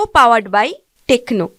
co-powered by Techno।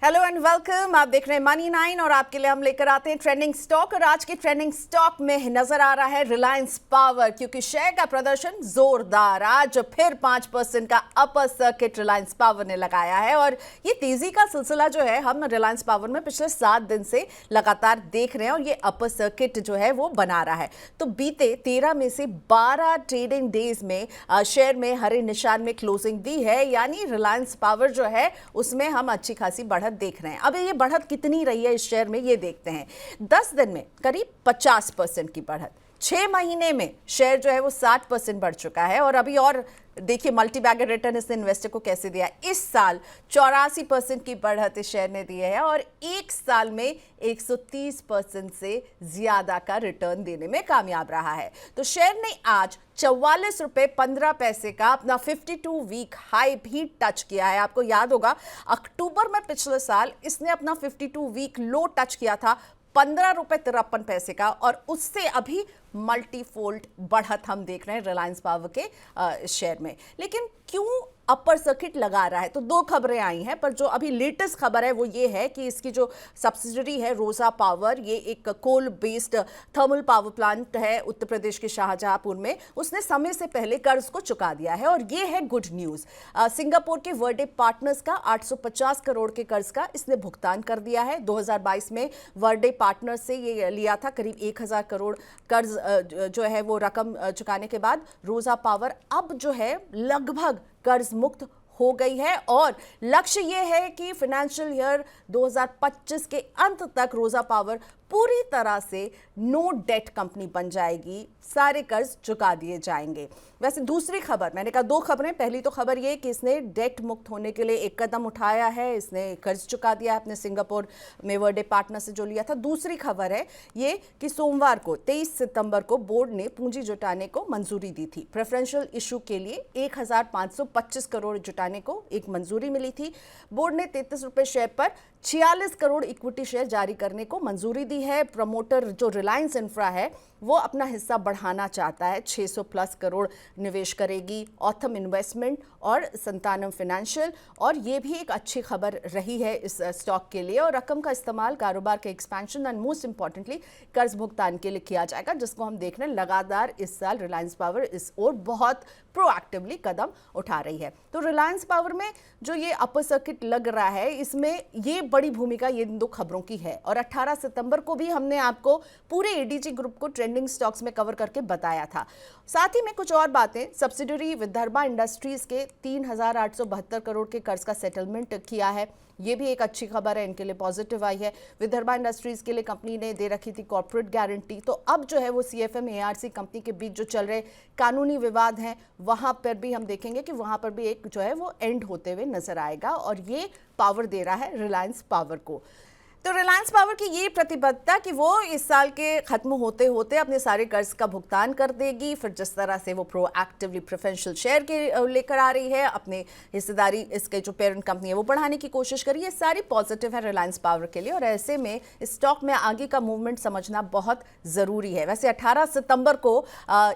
Hello and welcome. आप देख रहे हैं मनी 9 और आपके लिए हम लेकर आते हैं ट्रेंडिंग स्टॉक। और आज के ट्रेंडिंग स्टॉक में नजर आ रहा है रिलायंस पावर, क्योंकि शेयर का प्रदर्शन जोरदार। आज फिर 5% का अपर सर्किट रिलायंस पावर ने लगाया है और ये तेजी का सिलसिला जो है हम रिलायंस पावर में पिछले 7 दिन से लगातार देख रहे हैं और ये अपर सर्किट जो है वो बना रहा है। तो बीते 13 में से 12 ट्रेडिंग डेज में शेयर में हरे निशान में क्लोजिंग दी है, यानी रिलायंस पावर जो है उसमें हम अच्छी खासी बढ़त देख रहे हैं। अब ये बढ़त कितनी रही है इस शेयर में, ये देखते हैं। 10 दिन में करीब 50% की बढ़त, 6 महीने में शेयर जो है वो 60% बढ़ चुका है। और अभी और देखिए मल्टी बैगर रिटर्न इसने इन्वेस्टर को कैसे दिया। इस साल 84% की बढ़त इस शेयर ने दी है और एक साल में 130% से ज्यादा का रिटर्न देने में कामयाब रहा है। तो शेयर ने आज 44 रुपए 15 पैसे का अपना 52 वीक हाई भी टच किया है। आपको याद होगा अक्टूबर में पिछले साल इसने अपना 52 वीक लो टच किया था 15 रुपए 53 पैसे का, और उससे अभी मल्टीफोल्ड बढ़त हम देख रहे हैं रिलायंस पावर के शेयर में। लेकिन क्यों अपर सर्किट लगा रहा है? तो 2 खबरें आई हैं, पर जो अभी लेटेस्ट खबर है वो ये है कि इसकी जो सब्सिडरी है रोजा पावर, ये एक coal based thermal power plant है उत्तर प्रदेश के शाहजहांपुर में, उसने समय से पहले कर्ज को चुका दिया है और ये है गुड न्यूज। सिंगापुर के वर्डे पार्टनर्स का 850 करोड़ के कर्ज का इसने भुगतान कर दिया है। 2022 में वर्डे पार्टनर्स से ये लिया था करीब 1000 करोड़ कर्ज जो है वो रकम चुकाने के बाद रोजा पावर अब जो है लगभग कर्ज मुक्त हो गई है। और लक्ष्य यह है कि फाइनेंशियल ईयर 2025 के अंत तक रोजा पावर पूरी तरह से नो डेट कंपनी बन जाएगी, सारे कर्ज चुका दिए जाएंगे। वैसे दूसरी खबर, मैंने कहा 2 खबरें, पहली तो खबर ये कि इसने डेट मुक्त होने के लिए एक कदम उठाया है, इसने कर्ज चुका दिया है अपने सिंगापुर में वर्डे पार्टनर से जो लिया था। दूसरी खबर है ये कि सोमवार को 23 सितंबर को बोर्ड ने पूंजी जुटाने को मंजूरी दी थी। प्रेफरेंशियल इशू के लिए 1525 करोड़ जुटाने को एक मंजूरी मिली थी। बोर्ड ने 33 रुपए शेयर पर 46 करोड़ इक्विटी शेयर जारी करने को मंजूरी दी है। प्रमोटर जो रिलायंस इंफ्रा है वो अपना हिस्सा बढ़ाना चाहता है, 600 प्लस करोड़ निवेश करेगी ऑथम इन्वेस्टमेंट और संतानम फाइनेंशियल। और ये भी एक अच्छी खबर रही है इस स्टॉक के लिए। और रकम का इस्तेमाल कारोबार के एक्सपेंशन एंड मोस्ट इंपॉर्टेंटली कर्ज भुगतान के लिए किया जाएगा, जिसको हम देख रहे हैं लगातार इस साल रिलायंस पावर इस ओर बहुत प्रोएक्टिवली कदम उठा रही है। तो रिलायंस पावर में जो ये अपर सर्किट लग रहा है, इसमें ये बड़ी भूमिका ये 2 खबरों की है। और 18 सितंबर को भी हमने आपको पूरे एडीजी ग्रुप को ट्रेंडिंग स्टॉक्स में कवर करके बताया था। साथ ही में कुछ और बातें, सब्सिडरी विदर्भा इंडस्ट्रीज के 3872 करोड़ के कर्ज का सेटलमेंट किया है, ये भी एक अच्छी खबर है, इनके लिए पॉजिटिव आई है। विदर्भा इंडस्ट्रीज के लिए कंपनी ने दे रखी थी कॉर्पोरेट गारंटी, तो अब जो है वो सीएफएम एआरसी कंपनी के बीच जो चल रहे कानूनी विवाद हैं वहां पर भी हम देखेंगे कि वहां पर भी एक जो है वो एंड होते हुए नजर आएगा, और ये पावर दे रहा है रिलायंस पावर को। तो रिलायंस पावर की ये प्रतिबद्धता कि वो इस साल के खत्म होते होते अपने सारे कर्ज का भुगतान कर देगी, फिर जिस तरह से वो प्रोएक्टिवली प्रेफरेंशियल शेयर के लेकर आ रही है, अपने हिस्सेदारी इसके जो पेरेंट कंपनी है वो बढ़ाने की कोशिश करी, ये सारी पॉजिटिव है रिलायंस पावर के लिए। और ऐसे में इस स्टॉक में आगे का मूवमेंट समझना बहुत ज़रूरी है। वैसे 18 सितंबर को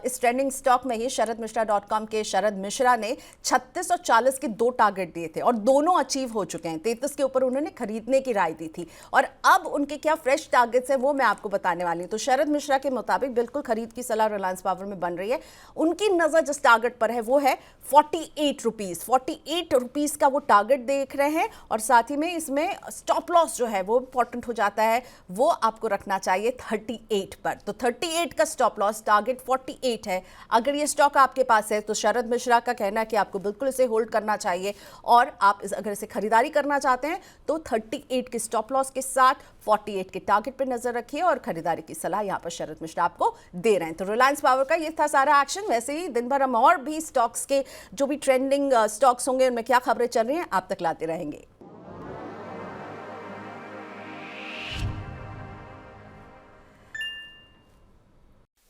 इस ट्रेंडिंग स्टॉक में ही sharadmishra.com के शरद मिश्रा ने 36 और 40 के 2 टारगेट दिए थे और दोनों अचीव हो चुके हैं। 33 के ऊपर उन्होंने खरीदने की राय दी थी और अब उनके क्या फ्रेश टारगेट्स हैं वो मैं आपको बताने वाली हूं। तो शरद मिश्रा के मुताबिक बिल्कुल खरीद की सलाह रिलायंस पावर में बन रही है। उनकी नजर जिस टारगेट पर है वो है 48 रुपीज। 48 रुपीज का वो टारगेट देख रहे हैं और साथ ही में इसमें स्टॉप लॉस जो है वो इंपॉर्टेंट हो जाता है, वो आपको रखना चाहिए 38 पर। तो 38 का स्टॉप लॉस, टारगेट 48 है। अगर ये स्टॉक आपके पास है तो शरद मिश्रा का कहना है कि आपको बिल्कुल इसे होल्ड करना चाहिए और आप अगर इसे खरीदारी करना चाहते हैं तो 38 के स्टॉप लॉस के साथ 48 के टारगेट पर नजर रखिए और खरीदारी की सलाह यहां पर शरद मिश्रा आपको दे रहे हैं। तो रिलायंस पावर का ये था सारा एक्शन। वैसे ही दिन भर हम और भी स्टॉक्स के जो भी ट्रेंडिंग स्टॉक्स होंगे उनमें क्या खबरें चल रही हैं आप तक लाते रहेंगे।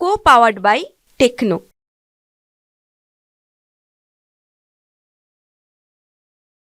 Co-powered by Techno।